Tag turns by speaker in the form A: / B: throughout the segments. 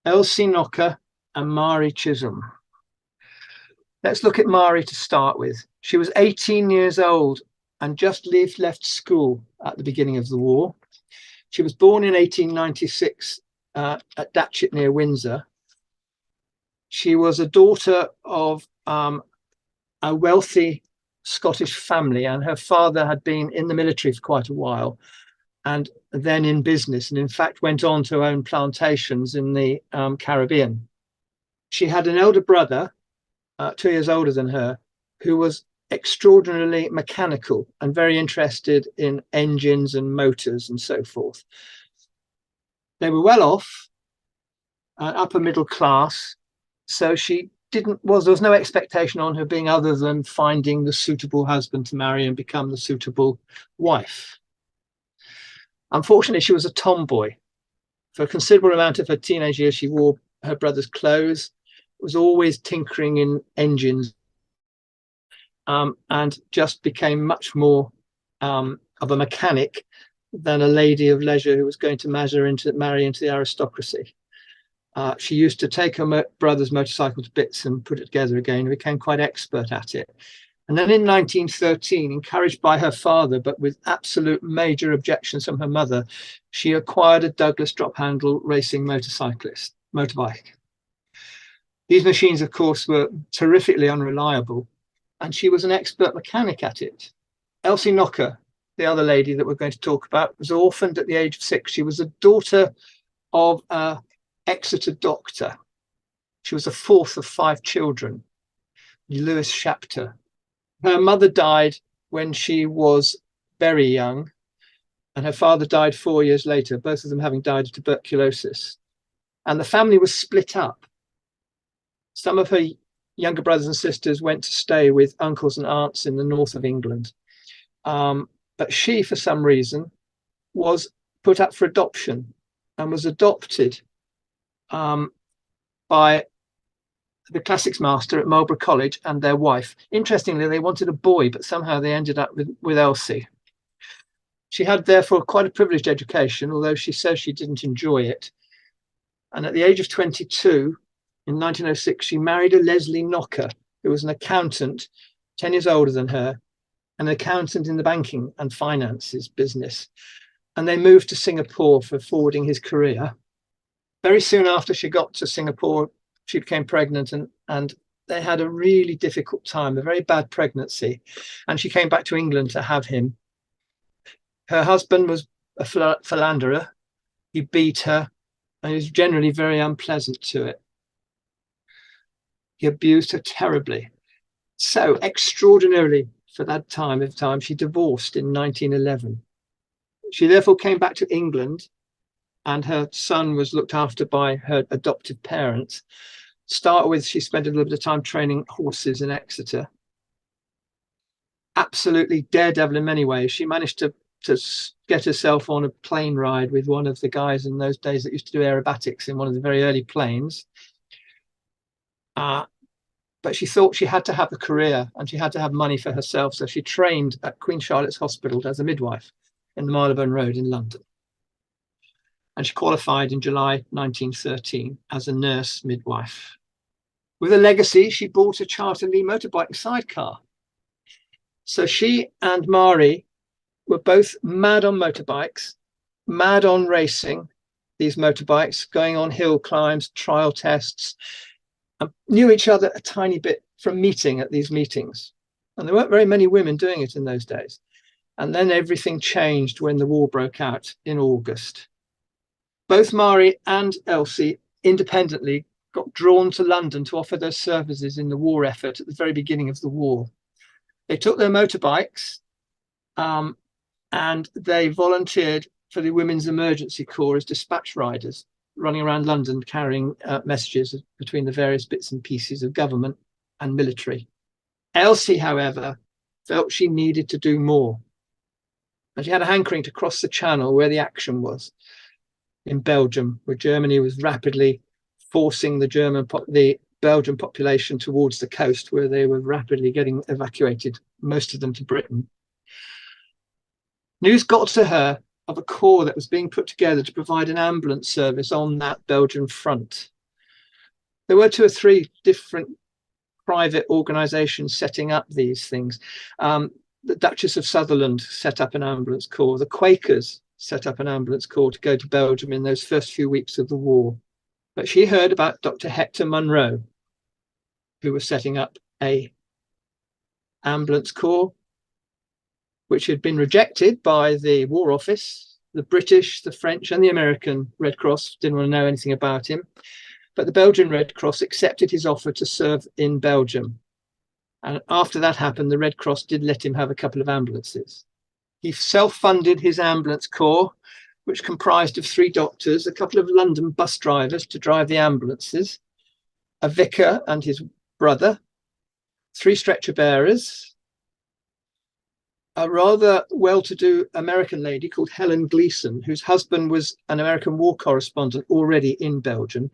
A: Elsie Knocker and Mari Chisholm. Let's look at Mari to start with. She was 18 years old and just left school at the beginning of the war. She was born in 1896 at Datchet near Windsor. She was a daughter of a wealthy Scottish family, and her father had been in the military for quite a while and then in business, and in fact went on to own plantations in the Caribbean. She had an elder brother, 2 years older than her, who was extraordinarily mechanical and very interested in engines and motors and so forth. They were well off, upper middle class, so there was no expectation on her being other than finding the suitable husband to marry and become the suitable wife. Unfortunately, she was a tomboy. For a considerable amount of her teenage years, she wore her brother's clothes, was always tinkering in engines, and just became much more of a mechanic than a lady of leisure who was going to marry into the aristocracy. She used to take her brother's motorcycle to bits and put it together again, and became quite expert at it. And then in 1913, encouraged by her father, but with absolute major objections from her mother, she acquired a Douglas drop handle racing motorbike. These machines, of course, were terrifically unreliable, and she was an expert mechanic at it. Elsie Knocker, the other lady that we're going to talk about, was orphaned at the age of 6. She was a daughter of an Exeter doctor. She was the fourth of 5 children, Lewis Shapter. Her mother died when she was very young, and her father died 4 years later, both of them having died of tuberculosis. And the family was split up. Some of her younger brothers and sisters went to stay with uncles and aunts in the north of England. But she, for some reason, was put up for adoption and was adopted by the classics master at Marlborough College and their wife. Interestingly, they wanted a boy, but somehow they ended up with Elsie. She had, therefore, quite a privileged education, although she says she didn't enjoy it. And at the age of 22, in 1906, she married a Leslie Knocker, who was an accountant, 10 years older than her, an accountant in the banking and finances business. And they moved to Singapore for forwarding his career. Very soon after she got to Singapore, she became pregnant, and they had a really difficult time, a very bad pregnancy. And she came back to England to have him. Her husband was a philanderer. He beat her, and he was generally very unpleasant to it. He abused her terribly. So extraordinarily for that time, she divorced in 1911. She therefore came back to England, and her son was looked after by her adoptive parents. Start with, she spent a little bit of time training horses in Exeter. Absolutely daredevil in many ways. She managed to get herself on a plane ride with one of the guys in those days that used to do aerobatics in one of the very early planes. But she thought she had to have a career and she had to have money for herself. So she trained at Queen Charlotte's Hospital as a midwife in the Marylebone Road in London. And she qualified in July 1913 as a nurse midwife. With a legacy, she bought a Charterley motorbike sidecar. So she and Mari were both mad on motorbikes, mad on racing these motorbikes, going on hill climbs, trial tests, and knew each other a tiny bit from meeting at these meetings. And there weren't very many women doing it in those days. And then everything changed when the war broke out in August. Both Mari and Elsie independently got drawn to London to offer their services in the war effort at the very beginning of the war. They took their motorbikes and they volunteered for the Women's Emergency Corps as dispatch riders, running around London carrying messages between the various bits and pieces of government and military. Elsie, however, felt she needed to do more. And she had a hankering to cross the channel where the action was, in Belgium, where Germany was rapidly forcing the Belgian population towards the coast, where they were rapidly getting evacuated, most of them to Britain. News got to her of a corps that was being put together to provide an ambulance service on that Belgian front. There were 2 or 3 different private organisations setting up these things. The Duchess of Sutherland set up an ambulance corps. The Quakers set up an ambulance corps to go to Belgium in those first few weeks of the war. But she heard about Dr. Hector Munro, who was setting up a ambulance corps, which had been rejected by the War Office. The British, the French, and the American Red Cross didn't want to know anything about him. But the Belgian Red Cross accepted his offer to serve in Belgium. And after that happened, the Red Cross did let him have a couple of ambulances. He self-funded his ambulance corps, which comprised of 3 doctors, a couple of London bus drivers to drive the ambulances, a vicar and his brother, 3 stretcher bearers, a rather well-to-do American lady called Helen Gleason, whose husband was an American war correspondent already in Belgium.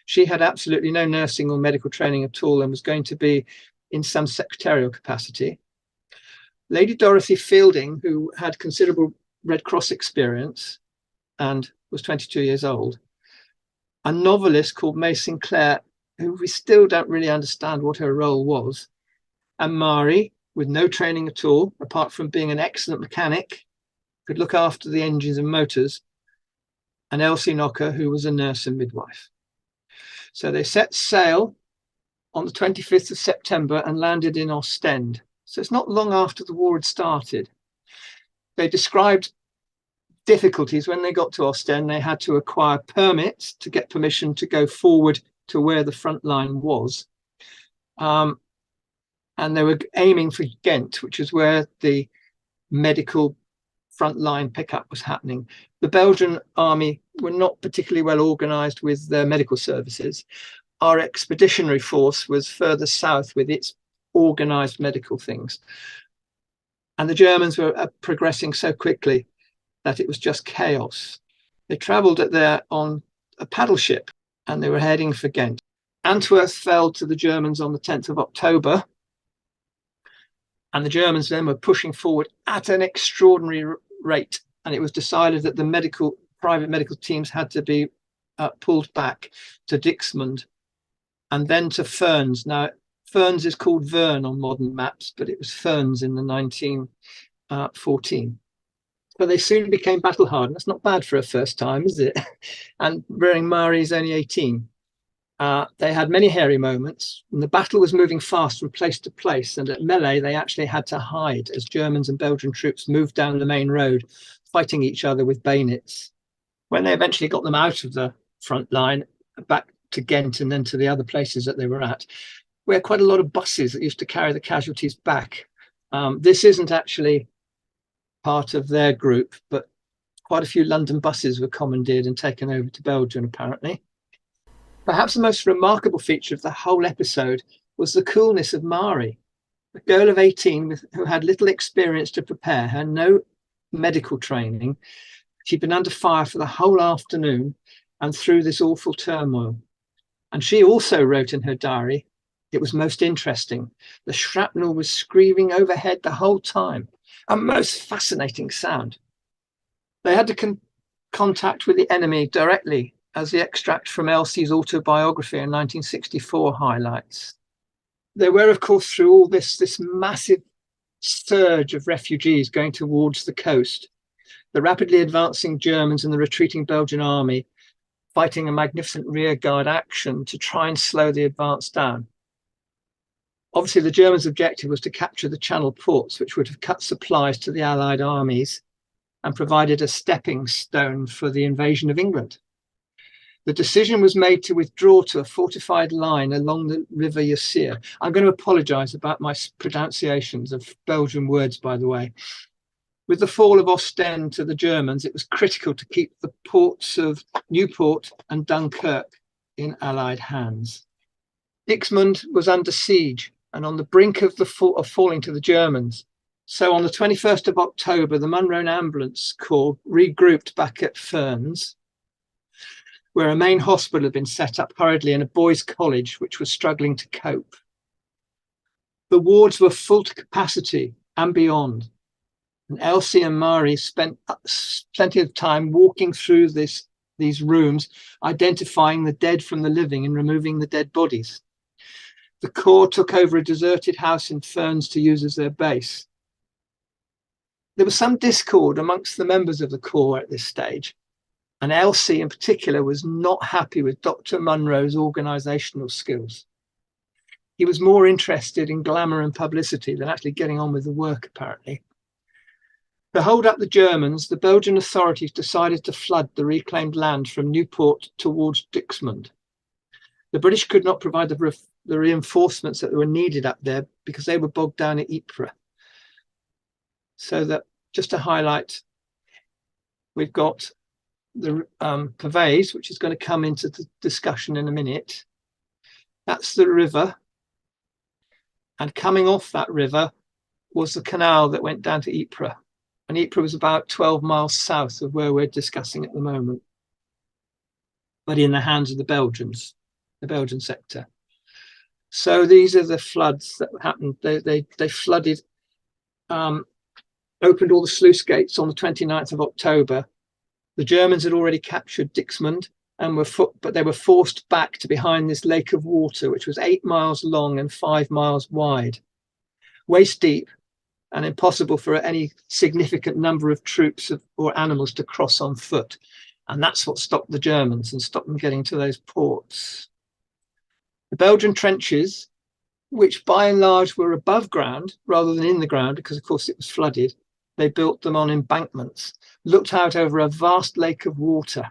A: She had absolutely no nursing or medical training at all and was going to be in some secretarial capacity. Lady Dorothy Fielding, who had considerable Red Cross experience and was 22 years old. A novelist called May Sinclair, who we still don't really understand what her role was. And Mari, with no training at all, apart from being an excellent mechanic, could look after the engines and motors. And Elsie Knocker, who was a nurse and midwife. So they set sail on the 25th of September and landed in Ostend. So it's not long after the war had started. They described difficulties when they got to Ostend. They had to acquire permits to get permission to go forward to where the front line was. And they were aiming for Ghent, which is where the medical frontline pickup was happening. The Belgian army were not particularly well organised with their medical services. Our expeditionary force was further south with its organised medical things. And the Germans were progressing so quickly that it was just chaos. They travelled there on a paddle ship and they were heading for Ghent. Antwerp fell to the Germans on the 10th of October. And the Germans then were pushing forward at an extraordinary rate. And it was decided that the private medical teams had to be pulled back to Dixmude and then to Ferns. Now, Ferns is called Vern on modern maps, but it was Ferns in the 1914. But they soon became battle hardened. That's not bad for a first time, is it? And bearing Mari is only 18. They had many hairy moments, and the battle was moving fast from place to place. And at Melee, they actually had to hide as Germans and Belgian troops moved down the main road, fighting each other with bayonets. When they eventually got them out of the front line, back to Ghent and then to the other places that they were at, we had quite a lot of buses that used to carry the casualties back. This isn't actually part of their group, but quite a few London buses were commandeered and taken over to Belgium, apparently. Perhaps the most remarkable feature of the whole episode was the coolness of Mari, a girl of 18 who had little experience to prepare her, no medical training. She'd been under fire for the whole afternoon and through this awful turmoil. And she also wrote in her diary, "It was most interesting. The shrapnel was screaming overhead the whole time. A most fascinating sound." They had to contact with the enemy directly, as the extract from Elsie's autobiography in 1964 highlights. There were, of course, through all this massive surge of refugees going towards the coast, the rapidly advancing Germans and the retreating Belgian army fighting a magnificent rearguard action to try and slow the advance down. Obviously, the Germans' objective was to capture the Channel ports, which would have cut supplies to the Allied armies and provided a stepping stone for the invasion of England. The decision was made to withdraw to a fortified line along the River Ypres. I'm going to apologise about my pronunciations of Belgian words, by the way. With the fall of Ostend to the Germans, it was critical to keep the ports of Newport and Dunkirk in Allied hands. Dixmude was under siege and on the brink of falling to the Germans. So on the 21st of October, the Munro Ambulance Corps regrouped back at Ferns, where a main hospital had been set up hurriedly in a boys' college, which was struggling to cope. The wards were full to capacity and beyond. And Elsie and Marie spent plenty of time walking through these rooms, identifying the dead from the living and removing the dead bodies. The Corps took over a deserted house in Ferns to use as their base. There was some discord amongst the members of the Corps at this stage, and Elsie in particular was not happy with Dr. Munro's organisational skills. He was more interested in glamour and publicity than actually getting on with the work, apparently. To hold up the Germans, the Belgian authorities decided to flood the reclaimed land from Newport towards Dixmude. The British could not provide the reinforcements that were needed up there because they were bogged down at Ypres. So that, just to highlight, we've got the Pervyse, which is going to come into the discussion in a minute. That's the river. And coming off that river was the canal that went down to Ypres. And Ypres was about 12 miles south of where we're discussing at the moment, but in the hands of the Belgians, the Belgian sector. So these are the floods that happened. They flooded, opened all the sluice gates on the 29th of October. The Germans had already captured Dixmude and but they were forced back to behind this lake of water, which was 8 miles long and 5 miles wide, waist deep, and impossible for any significant number of troops or animals to cross on foot. And that's what stopped the Germans and stopped them getting to those ports. The Belgian trenches, which by and large were above ground rather than in the ground, because of course it was flooded, they built them on embankments, looked out over a vast lake of water.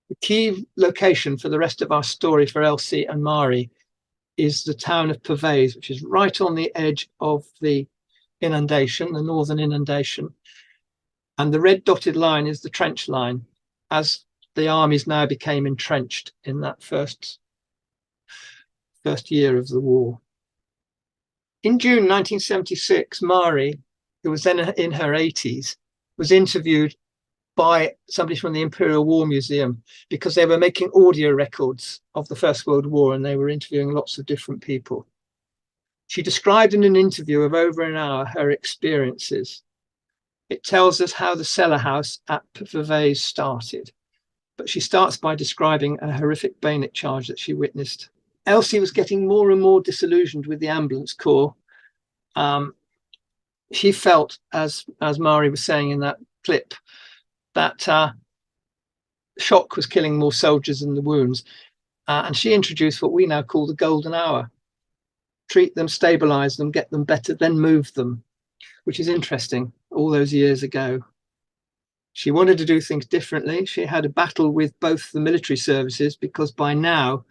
A: The key location for the rest of our story for Elsie and Marie is the town of Pervyse, which is right on the edge of the inundation, the northern inundation. And the red dotted line is the trench line, as the armies now became entrenched in that first year of the war. In June 1976, Marie, who was then in her 80s, was interviewed by somebody from the Imperial War Museum because they were making audio records of the First World War and they were interviewing lots of different people. She described in an interview of over an hour her experiences. It tells us how the cellar house at Pervyse started, but she starts by describing a horrific bayonet charge that she witnessed. Elsie was getting more and more disillusioned with the ambulance corps. She felt, as Marie was saying in that clip, that shock was killing more soldiers than the wounds. And she introduced what we now call the golden hour. Treat them, stabilize them, get them better, then move them, which is interesting all those years ago. She wanted to do things differently. She had a battle with both the military services because by now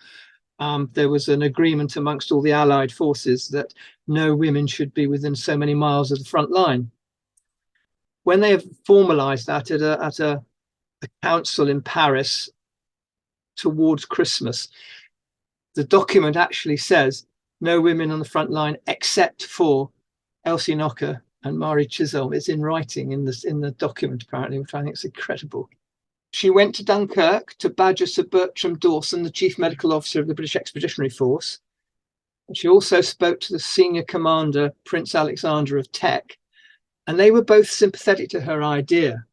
A: there was an agreement amongst all the Allied forces that no women should be within so many miles of the front line. When they have formalized that at a council in Paris towards Christmas, the document actually says no women on the front line except for Elsie Knocker and Marie Chisholm. It's in writing in the document, apparently, which I think is incredible. She went to Dunkirk to badger Sir Bertram Dawson, the chief medical officer of the British Expeditionary Force. And she also spoke to the senior commander, Prince Alexander of Teck, and they were both sympathetic to her idea.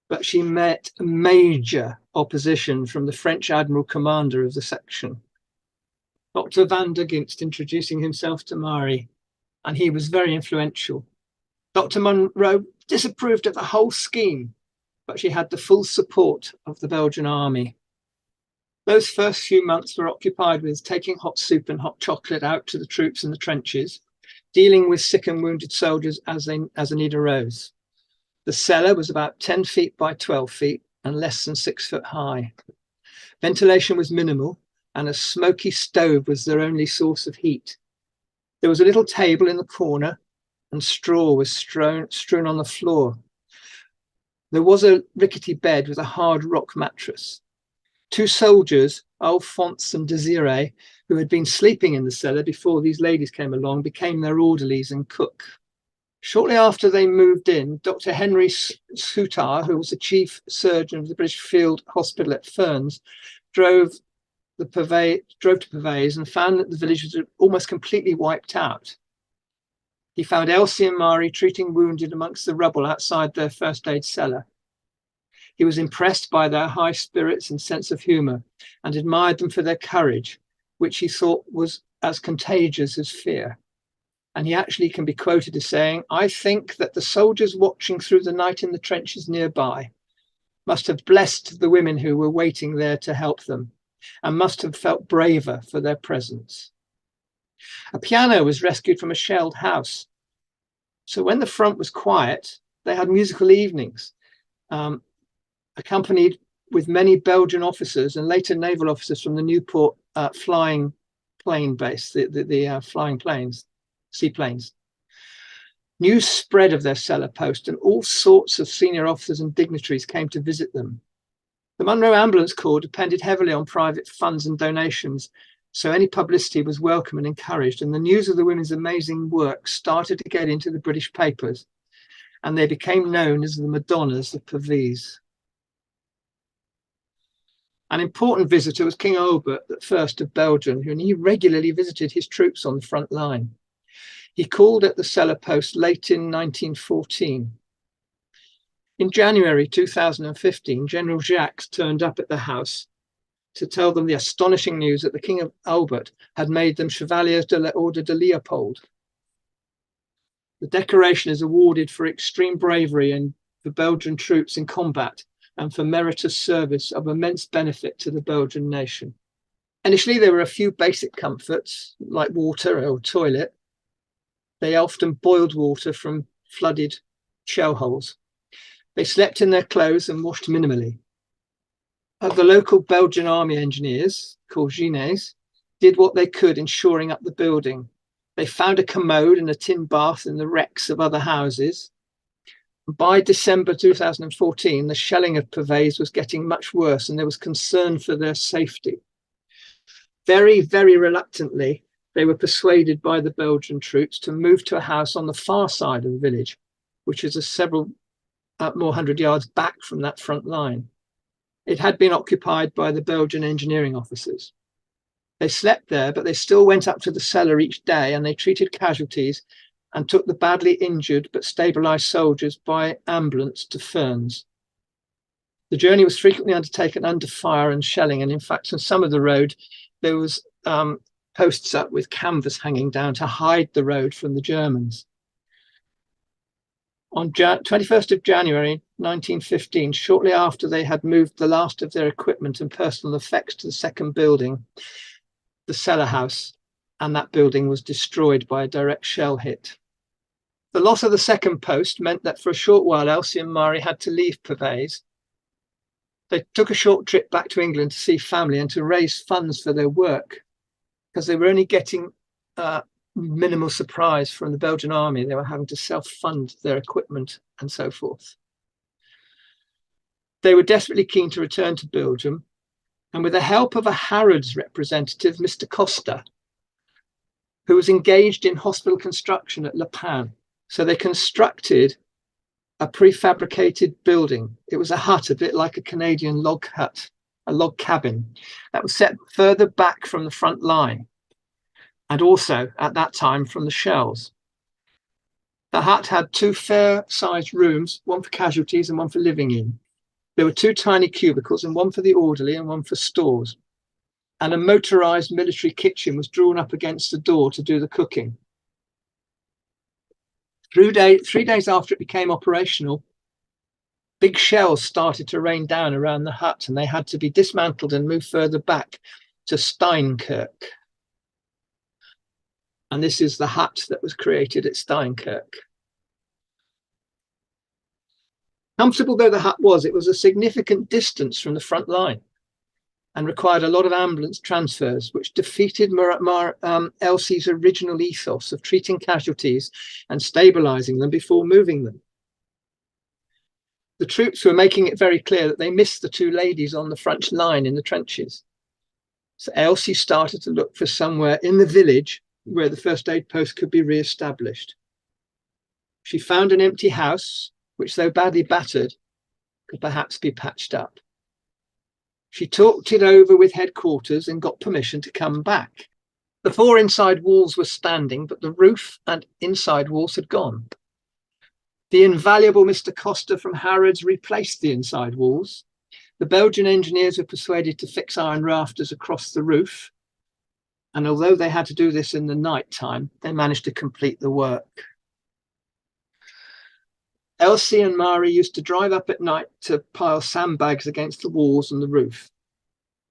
A: But she met major opposition from the French Admiral Commander of the section, Dr. van der Ginst, introducing himself to Marie, and he was very influential. Dr. Munro disapproved of the whole scheme, but she had the full support of the Belgian army. Those first few months were occupied with taking hot soup and hot chocolate out to the troops in the trenches, dealing with sick and wounded soldiers as a need arose. The cellar was about 10 feet by 12 feet and less than 6 foot high. Ventilation was minimal, and a smoky stove was their only source of heat. There was a little table in the corner, and straw was strewn on the floor. There was a rickety bed with a hard rock mattress. Two soldiers, Alphonse and Desiree, who had been sleeping in the cellar before these ladies came along, became their orderlies and cook. Shortly after they moved in, Dr. Henry Souttar, who was the chief surgeon of the British Field Hospital at Ferns, drove to Pervyse and found that the village was almost completely wiped out. He found Elsie and Mari treating wounded amongst the rubble outside their first aid cellar. He was impressed by their high spirits and sense of humour and admired them for their courage, which he thought was as contagious as fear. And he actually can be quoted as saying, "I think that the soldiers watching through the night in the trenches nearby must have blessed the women who were waiting there to help them and must have felt braver for their presence." A piano was rescued from a shelled house. So when the front was quiet, they had musical evenings, accompanied with many Belgian officers and later naval officers from the Newport flying plane base, the flying planes, seaplanes. News spread of their cellar post, and all sorts of senior officers and dignitaries came to visit them. The Munro Ambulance Corps depended heavily on private funds and donations, so any publicity was welcome and encouraged, and the news of the women's amazing work started to get into the British papers, and they became known as the Madonnas of Pervyse. An important visitor was King Albert I of Belgium, and he regularly visited his troops on the front line. He called at the cellar post late in 1914. In January 2015, General Jacques turned up at the house to tell them the astonishing news that the King of Albert had made them Chevaliers de l'Ordre de Leopold. The decoration is awarded for extreme bravery and for Belgian troops in combat and for meritorious service of immense benefit to the Belgian nation. Initially, there were a few basic comforts like water or toilet. They often boiled water from flooded shell holes. They slept in their clothes and washed minimally. The local Belgian army engineers, called Gines, did what they could in shoring up the building. They found a commode and a tin bath in the wrecks of other houses. By December 2014, the shelling of Pervyse was getting much worse, and there was concern for their safety. Very, very reluctantly, they were persuaded by the Belgian troops to move to a house on the far side of the village, which is several more hundred yards back from that front line. It had been occupied by the Belgian engineering officers. They slept there, but they still went up to the cellar each day, and they treated casualties and took the badly injured but stabilized soldiers by ambulance to Ferns. The journey was frequently undertaken under fire and shelling, and in fact, on some of the road, there was posts up with canvas hanging down to hide the road from the Germans. On 21st of January 1915, shortly after they had moved the last of their equipment and personal effects to the second building, the cellar house, and that building was destroyed by a direct shell hit. The loss of the second post meant that for a short while, Elsie and Mari had to leave Pervyse. They took a short trip back to England to see family and to raise funds for their work, because they were only getting minimal supplies from the Belgian army. They were having to self-fund their equipment and so forth. They were desperately keen to return to Belgium, and with the help of a Harrods representative, Mr. Costa, who was engaged in hospital construction at Le Pen. So they constructed a prefabricated building. It was a hut, a bit like a Canadian log hut, a log cabin that was set further back from the front line, and also at that time from the shells. The hut had two fair-sized rooms, one for casualties and one for living in. There were two tiny cubicles, and one for the orderly and one for stores. And a motorized military kitchen was drawn up against the door to do the cooking. 3 days after it became operational, big shells started to rain down around the hut, and they had to be dismantled and moved further back to Steinkirk. And this is the hut that was created at Steinkirk. Comfortable though the hut was, it was a significant distance from the front line and required a lot of ambulance transfers, which defeated Elsie's original ethos of treating casualties and stabilizing them before moving them. The troops were making it very clear that they missed the two ladies on the front line in the trenches. So Elsie started to look for somewhere in the village where the first aid post could be re-established. She found an empty house, which, though badly battered, could perhaps be patched up. She talked it over with headquarters and got permission to come back. The four inside walls were standing, but the roof and inside walls had gone. The invaluable Mr. Costa from Harrods replaced the inside walls. The Belgian engineers were persuaded to fix iron rafters across the roof. And although they had to do this in the night time, they managed to complete the work. Elsie and Marie used to drive up at night to pile sandbags against the walls and the roof.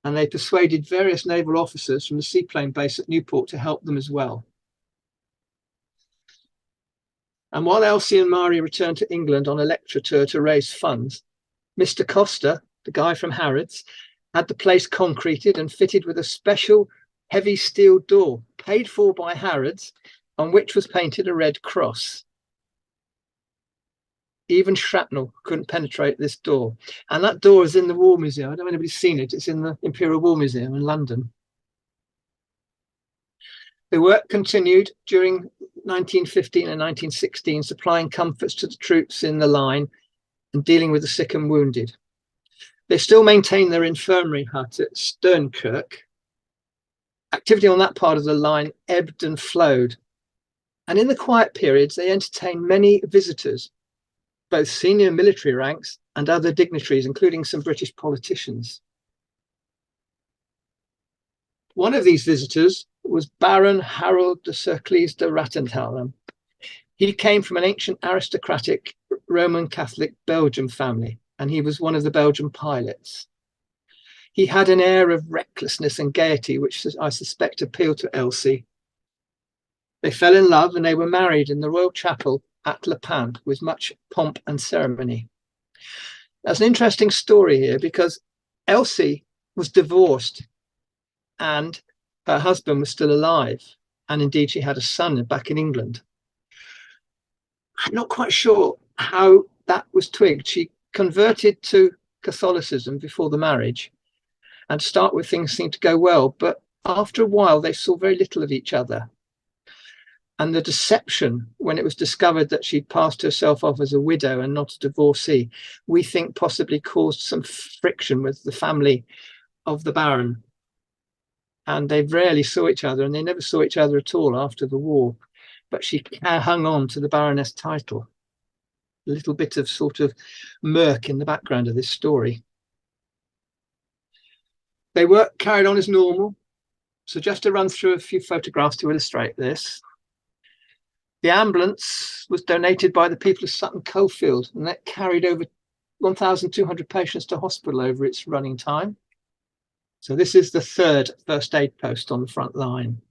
A: And they persuaded various naval officers from the seaplane base at Newport to help them as well. And while Elsie and Marie returned to England on a lecture tour to raise funds, Mr. Costa, the guy from Harrods, had the place concreted and fitted with a special heavy steel door paid for by Harrods, on which was painted a red cross. Even shrapnel couldn't penetrate this door. And that door is in the War Museum. I don't know if anybody's seen it. It's in the Imperial War Museum in London. The work continued during 1915 and 1916, supplying comforts to the troops in the line and dealing with the sick and wounded. They still maintain their infirmary hut at Sternkirk. Activity on that part of the line ebbed and flowed. And in the quiet periods, they entertained many visitors, both senior military ranks and other dignitaries, including some British politicians. One of these visitors was Baron Harold de Cercles de Rattenhausen. He came from an ancient aristocratic Roman Catholic Belgian family, and he was one of the Belgian pilots. He had an air of recklessness and gaiety, which I suspect appealed to Elsie. They fell in love and they were married in the Royal Chapel at Le Pan with much pomp and ceremony. There's an interesting story here because Elsie was divorced and her husband was still alive. And indeed, she had a son back in England. I'm not quite sure how that was twigged. She converted to Catholicism before the marriage, and to start with, things seemed to go well. But after a while, they saw very little of each other. And the deception, when it was discovered that she'd passed herself off as a widow and not a divorcee, we think possibly caused some friction with the family of the Baron. And they rarely saw each other, and they never saw each other at all after the war. But she hung on to the Baroness title. A little bit of sort of murk in the background of this story. They were carried on as normal. So just to run through a few photographs to illustrate this. The ambulance was donated by the people of Sutton Coldfield, and that carried over 1,200 patients to hospital over its running time. So this is the third first aid post on the front line,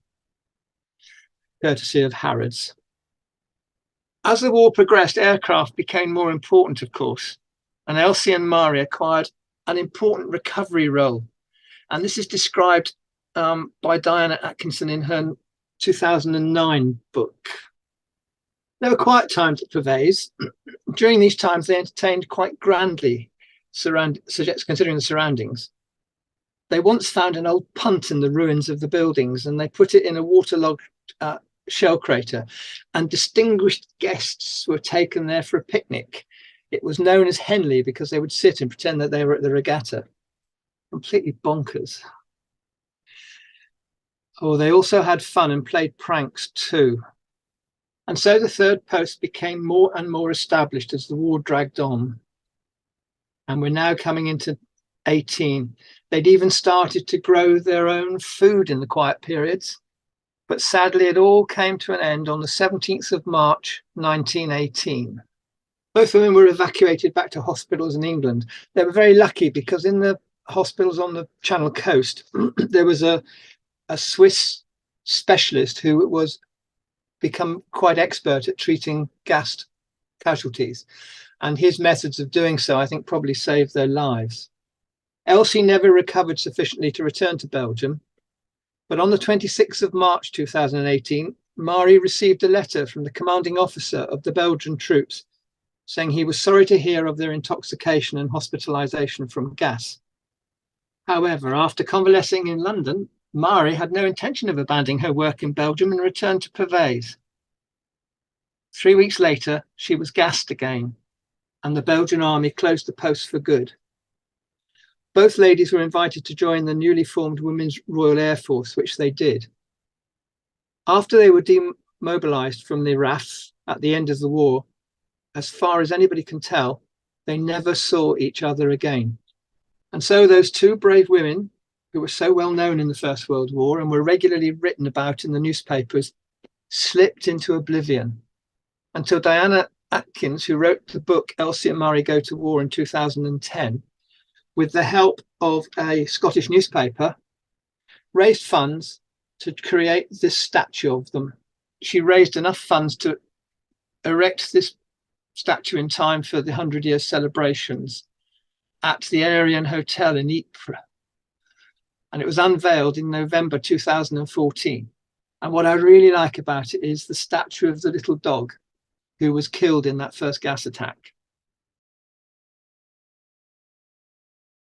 A: courtesy of Harrods. As the war progressed, aircraft became more important, of course, and Elsie and Marie acquired an important recovery role. And this is described by Diana Atkinson in her 2009 book. There were quiet times at Pervyse. During these times, they entertained quite grandly, considering the surroundings. They once found an old punt in the ruins of the buildings, and they put it in a waterlogged shell crater, and distinguished guests were taken there for a picnic. It was known as Henley because they would sit and pretend that they were at the regatta. Completely bonkers. Oh, they also had fun and played pranks too. And so the third post became more and more established as the war dragged on. And we're now coming into 18. They'd even started to grow their own food in the quiet periods. But sadly, it all came to an end on the 17th of March, 1918. Both women were evacuated back to hospitals in England. They were very lucky because in the hospitals on the Channel coast, there was a Swiss specialist who was become quite expert at treating gassed casualties. And his methods of doing so, I think, probably saved their lives. Elsie never recovered sufficiently to return to Belgium. But on the 26th of March 2018, Marie received a letter from the commanding officer of the Belgian troops saying he was sorry to hear of their intoxication and hospitalization from gas. However, after convalescing in London, Marie had no intention of abandoning her work in Belgium and returned to Pervyse. 3 weeks later, she was gassed again, and the Belgian army closed the post for good. Both ladies were invited to join the newly formed Women's Royal Air Force, which they did. After they were demobilized from the RAFs at the end of the war, as far as anybody can tell, they never saw each other again. And so those two brave women, who were so well known in the First World War and were regularly written about in the newspapers, slipped into oblivion until Diana Atkins, who wrote the book Elsie and Murray Go to War in 2010, with the help of a Scottish newspaper, raised funds to create this statue of them. She raised enough funds to erect this statue in time for the 100-year celebrations at the Aryan Hotel in Ypres. And it was unveiled in November 2014. And what I really like about it is the statue of the little dog who was killed in that first gas attack.